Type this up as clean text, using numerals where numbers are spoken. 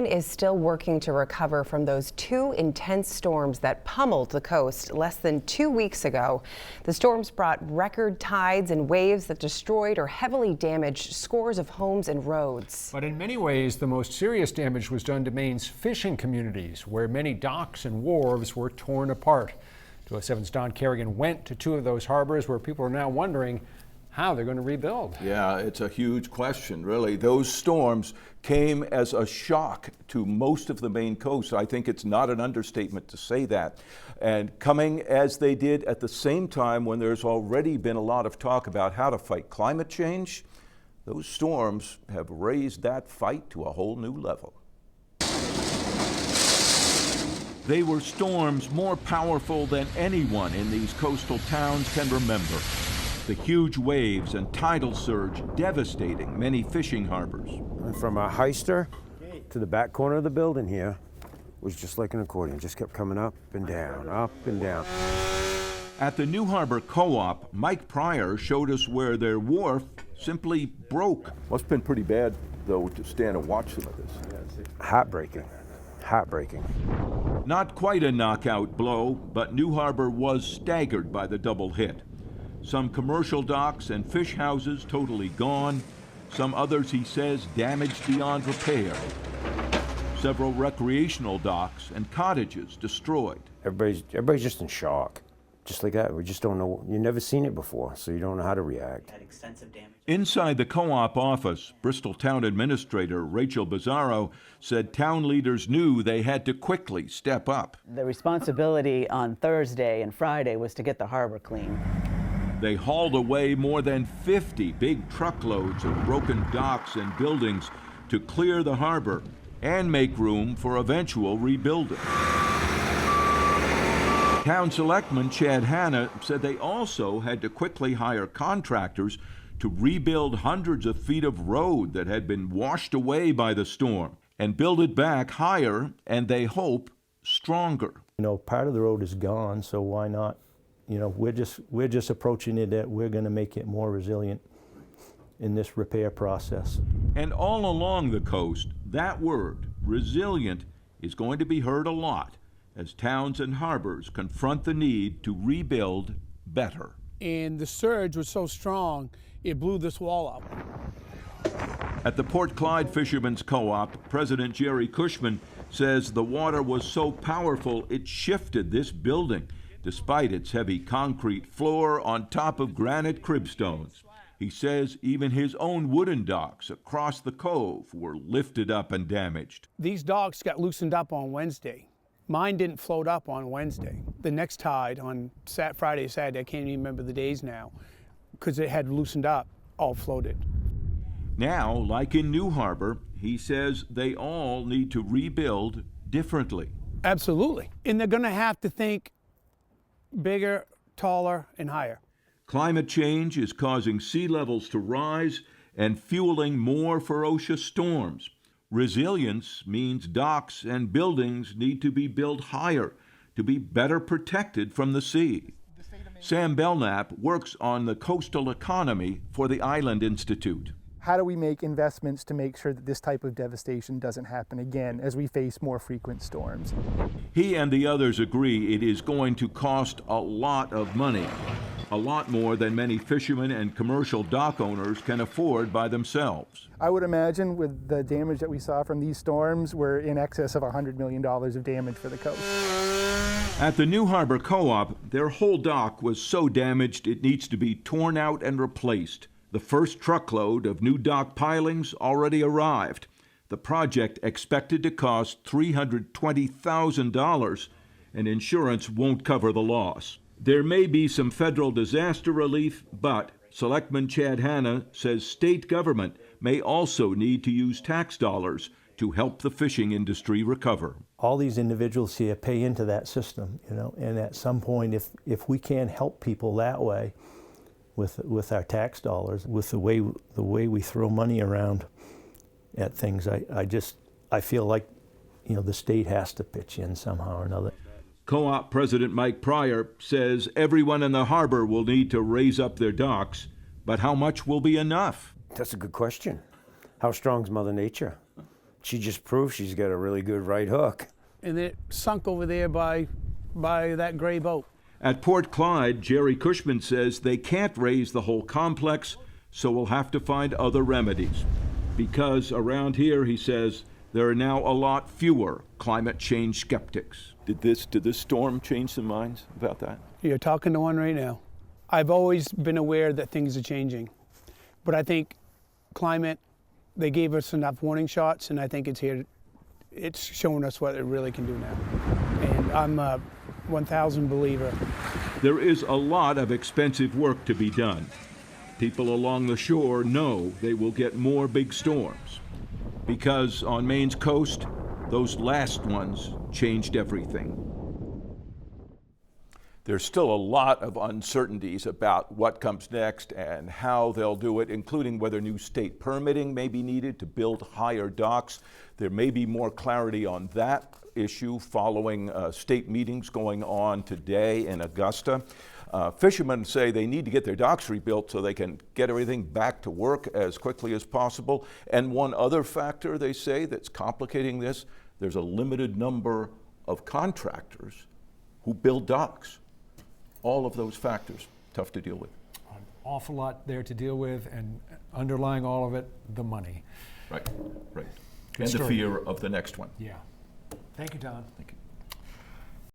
Is still working to recover from those two intense storms that pummeled the coast less than 2 weeks ago. The storms brought record tides and waves that destroyed or heavily damaged scores of homes and roads. But in many ways, the most serious damage was done to Maine's fishing communities, where many docks and wharves were torn apart. 207's Don Kerrigan went to two of those harbors where people are now wondering how they're going to rebuild. Yeah, it's a huge question, really. Those storms came as a shock to most of the Maine coast. I think it's not an understatement to say that. And coming as they did at the same time when there's already been a lot of talk about how to fight climate change, those storms have raised that fight to a whole new level. They were storms more powerful than anyone in these coastal towns can remember. The huge waves and tidal surge devastating many fishing harbors. From our heister to the back corner of the building here was just like an accordion, just kept coming up and down, up and down. At the New Harbor Co-op, Mike Pryor showed us where their wharf simply broke. Must have been pretty bad, though, to stand and watch some of this. Heartbreaking, heartbreaking. Not quite a knockout blow, but New Harbor was staggered by the double hit. Some commercial docks and fish houses totally gone. Some others, he says, damaged beyond repair. Several recreational docks and cottages destroyed. Everybody's just in shock. Just like that, we just don't know. You've never seen it before, so you don't know how to react. Had extensive damage. Inside the co-op office, Bristol Town Administrator Rachel Bizzarro said town leaders knew they had to quickly step up. The responsibility on Thursday and Friday was to get the harbor clean. They hauled away more than 50 big truckloads of broken docks and buildings to clear the harbor and make room for eventual rebuilding. Town Selectman Chad Hanna said they also had to quickly hire contractors to rebuild hundreds of feet of road that had been washed away by the storm and build it back higher and, they hope, stronger. You know, part of the road is gone, so why not? You know, we're just approaching it that we're going to make it more resilient in this repair process. And all along the coast, that word, resilient, is going to be heard a lot as towns and harbors confront the need to rebuild better. And the surge was so strong, it blew this wall up. At the Port Clyde Fishermen's Co-op, President Jerry Cushman says the water was so powerful it shifted this building, despite its heavy concrete floor on top of granite cribstones. He says even his own wooden docks across the cove were lifted up and damaged. These docks got loosened up on Wednesday. Mine didn't float up on Wednesday. The next tide on Friday, Saturday, I can't even remember the days now, because it had loosened up, all floated. Now, like in New Harbor, he says they all need to rebuild differently. Absolutely. And they're going to have to think bigger, taller, and higher. Climate change is causing sea levels to rise and fueling more ferocious storms. Resilience means docks and buildings need to be built higher to be better protected from the sea. Sam Belknap works on the coastal economy for the Island Institute. How do we make investments to make sure that this type of devastation doesn't happen again as we face more frequent storms? He and the others agree it is going to cost a lot of money, a lot more than many fishermen and commercial dock owners can afford by themselves. I would imagine with the damage that we saw from these storms, we're in excess of $100 million of damage for the coast. At the New Harbor Co-op, their whole dock was so damaged it needs to be torn out and replaced. The first truckload of new dock pilings already arrived. The project expected to cost $320,000, and insurance won't cover the loss. There may be some federal disaster relief, but Selectman Chad Hanna says state government may also need to use tax dollars to help the fishing industry recover. All these individuals here pay into that system, you know, and at some point, if we can help people that way, with our tax dollars, with the way we throw money around at things, I feel like, you know, the state has to pitch in somehow or another. Co-op President Mike Pryor says everyone in the harbor will need to raise up their docks, but how much will be enough? That's a good question. How strong's Mother Nature? she just proved she's got a really good right hook. And it sunk over there by that gray boat. At Port Clyde, Jerry Cushman says they can't raise the whole complex, so we'll have to find other remedies. Because around here, he says, there are now a lot fewer climate change skeptics. Did this storm change some minds about that? You're talking to one right now. I've always been aware that things are changing, but I think climate, they gave us enough warning shots, and I think it's here. It's showing us what it really can do now. And I'm a 1,000 believer. There is a lot of expensive work to be done. People along the shore know they will get more big storms because on Maine's coast, those last ones changed everything. There's still a lot of uncertainties about what comes next and how they'll do it, including whether new state permitting may be needed to build higher docks. There may be more clarity on that issue following state meetings going on today in Augusta. Fishermen say they need to get their docks rebuilt so they can get everything back to work as quickly as possible. And one other factor they say that's complicating this, there's a limited number of contractors who build docks. All of those factors, tough to deal with. An awful lot there to deal with, and underlying all of it, the money. Right. Good And story. the fear of the next one. Yeah. Thank you, Don. Thank you.